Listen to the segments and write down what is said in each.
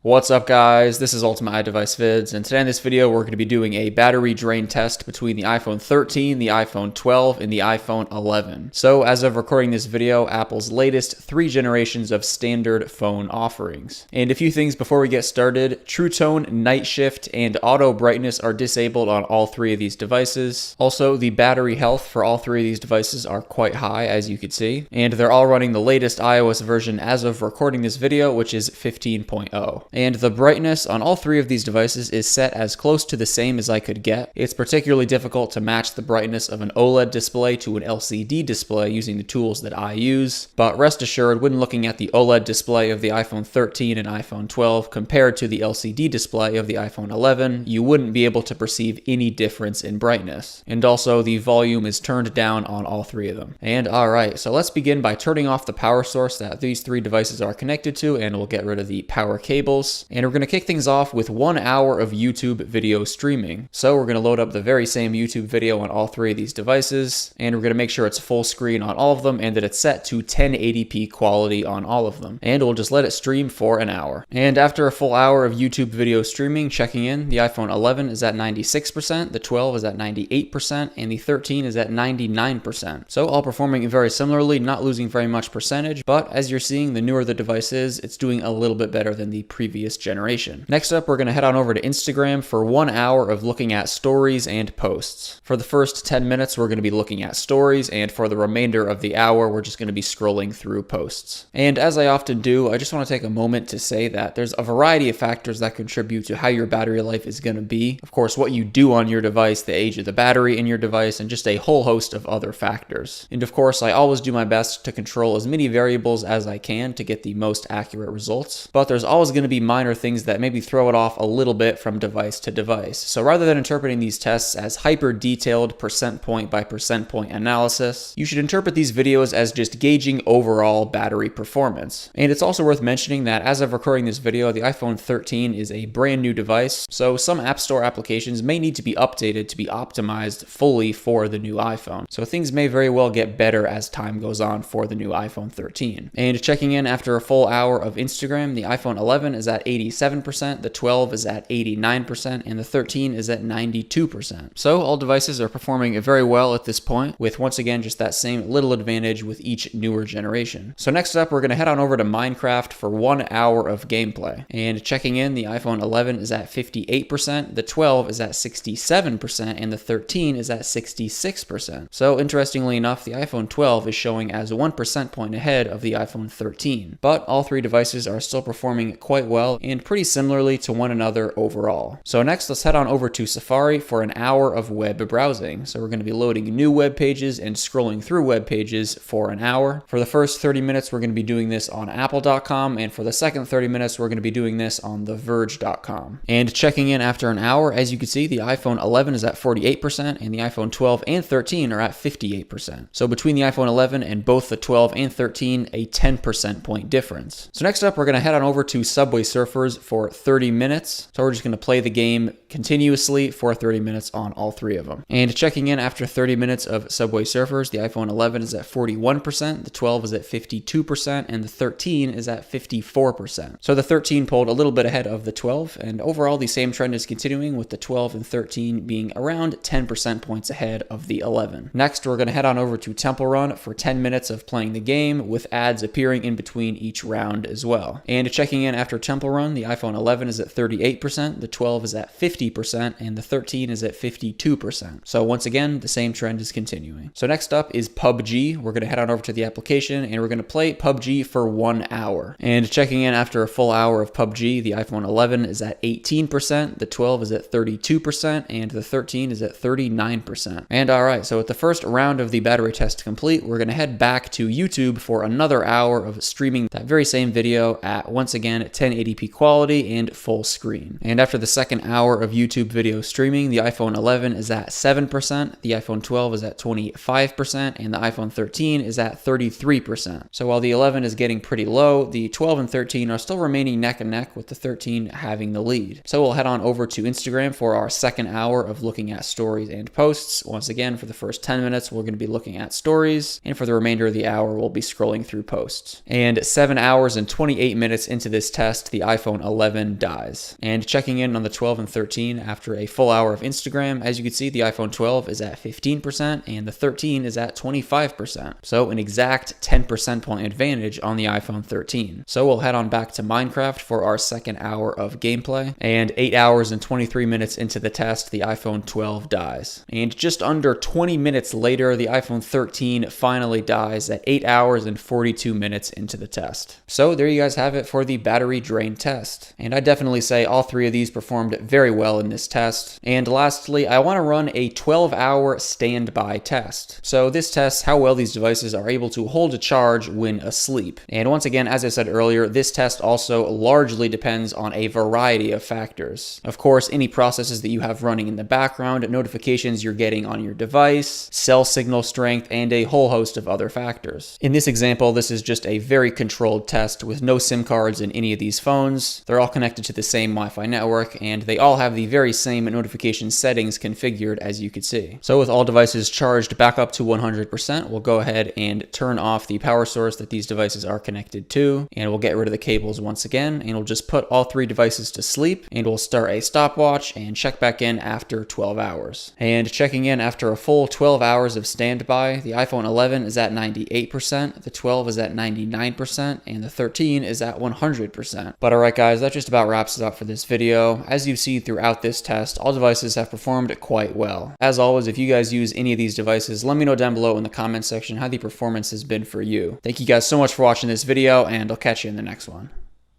What's up guys, this is Ultimate iDevice Vids, and today in this video we're going to be doing a battery drain test between the iPhone 13, the iPhone 12, and the iPhone 11. So as of recording this video, Apple's latest 3 generations of standard phone offerings. And a few things before we get started: True Tone, Night Shift, and Auto Brightness are disabled on all 3 of these devices. Also, the battery health for all 3 of these devices are quite high, as you can see. And they're all running the latest iOS version as of recording this video, which is 15.0. And the brightness on all 3 of these devices is set as close to the same as I could get. It's particularly difficult to match the brightness of an OLED display to an LCD display using the tools that I use, but rest assured, when looking at the OLED display of the iPhone 13 and iPhone 12 compared to the LCD display of the iPhone 11, you wouldn't be able to perceive any difference in brightness. And also, the volume is turned down on all 3 of them. And alright, so let's begin by turning off the power source that these 3 devices are connected to, and we'll get rid of the power cables. And we're going to kick things off with 1 hour of YouTube video streaming. So we're going to load up the very same YouTube video on all 3 of these devices, and we're going to make sure it's full screen on all of them and that it's set to 1080p quality on all of them. And we'll just let it stream for an hour. And after a full hour of YouTube video streaming, checking in, the iPhone 11 is at 96%, the 12 is at 98%, and the 13 is at 99%. So all performing very similarly, not losing very much percentage, but as you're seeing, the newer the device is, it's doing a little bit better than the previous generation. Next up, we're going to head on over to Instagram for 1 hour of looking at stories and posts. For the first 10 minutes, we're going to be looking at stories, and for the remainder of the hour, we're just going to be scrolling through posts. And as I often do, I just want to take a moment to say that there's a variety of factors that contribute to how your battery life is going to be. Of course, what you do on your device, the age of the battery in your device, and just a whole host of other factors. And of course, I always do my best to control as many variables as I can to get the most accurate results, but there's always going to be minor things that maybe throw it off a little bit from device to device. So rather than interpreting these tests as hyper-detailed percent point by percent point analysis, you should interpret these videos as just gauging overall battery performance. And it's also worth mentioning that as of recording this video, the iPhone 13 is a brand new device, so some App Store applications may need to be updated to be optimized fully for the new iPhone. So things may very well get better as time goes on for the new iPhone 13. And checking in after a full hour of Instagram, the iPhone 11 is at 87%, the 12 is at 89%, and the 13 is at 92%. So all devices are performing very well at this point, with once again just that same little advantage with each newer generation. So next up, we're going to head on over to Minecraft for 1 hour of gameplay. And checking in, the iPhone 11 is at 58%, the 12 is at 67%, and the 13 is at 66%. So interestingly enough, the iPhone 12 is showing as 1 percent point ahead of the iPhone 13. But all 3 devices are still performing quite well and pretty similarly to one another overall. So next, let's head on over to Safari for an hour of web browsing. So we're going to be loading new web pages and scrolling through web pages for an hour. For the first 30 minutes, we're going to be doing this on apple.com, and for the second 30 minutes, we're going to be doing this on theverge.com. And checking in after an hour, as you can see, the iPhone 11 is at 48% and the iPhone 12 and 13 are at 58%. So between the iPhone 11 and both the 12 and 13, a 10 percent point difference. So next up, we're going to head on over to Subway Surfers for 30 minutes. So we're just going to play the game continuously for 30 minutes on all 3 of them. And checking in after 30 minutes of Subway Surfers, the iPhone 11 is at 41%, the 12 is at 52%, and the 13 is at 54%. So the 13 pulled a little bit ahead of the 12, and overall the same trend is continuing, with the 12 and 13 being around 10 percent points ahead of the 11. Next, we're going to head on over to Temple Run for 10 minutes of playing the game, with ads appearing in between each round as well. And checking in after Temple Run, the iPhone 11 is at 38%, the 12 is at 50%, and the 13 is at 52%. So once again, the same trend is continuing. So next up is PUBG. We're going to head on over to the application and we're going to play PUBG for 1 hour. And checking in after a full hour of PUBG, the iPhone 11 is at 18%, the 12 is at 32%, and the 13 is at 39%. And alright, so with the first round of the battery test complete, we're going to head back to YouTube for another hour of streaming that very same video at, once again, 1080p quality and full screen. And after the second hour of YouTube video streaming, the iPhone 11 is at 7%, the iPhone 12 is at 25%, and the iPhone 13 is at 33%. So while the 11 is getting pretty low, the 12 and 13 are still remaining neck and neck, with the 13 having the lead. So we'll head on over to Instagram for our second hour of looking at stories and posts. Once again, for the first 10 minutes, we're going to be looking at stories, and for the remainder of the hour, we'll be scrolling through posts. And 7 hours and 28 minutes into this test, test, the iPhone 11 dies. And checking in on the 12 and 13 after a full hour of Instagram, as you can see, the iPhone 12 is at 15% and the 13 is at 25%. So an exact 10% point advantage on the iPhone 13. So we'll head on back to Minecraft for our second hour of gameplay. And 8 hours and 23 minutes into the test, the iPhone 12 dies. And just under 20 minutes later, the iPhone 13 finally dies at 8 hours and 42 minutes into the test. So there you guys have it for the battery drain test. And I definitely say all three of these performed very well in this test. And lastly, I want to run a 12-hour standby test. So this tests how well these devices are able to hold a charge when asleep. And once again, as I said earlier, this test also largely depends on a variety of factors. Of course, any processes that you have running in the background, notifications you're getting on your device, cell signal strength, and a whole host of other factors. In this example, this is just a very controlled test with no SIM cards in any of these phones. They're all connected to the same Wi-Fi network, and they all have the very same notification settings configured, as you could see. So with all devices charged back up to 100%, we'll go ahead and turn off the power source that these devices are connected to, and we'll get rid of the cables once again, and we'll just put all three devices to sleep, and we'll start a stopwatch and check back in after 12 hours. And checking in after a full 12 hours of standby, the iPhone 11 is at 98%, the 12 is at 99%, and the 13 is at 100%. But alright guys, that just about wraps it up for this video. As you see throughout this test, all devices have performed quite well. As always, if you guys use any of these devices, let me know down below in the comment section how the performance has been for you. Thank you guys so much for watching this video, and I'll catch you in the next one.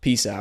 Peace out.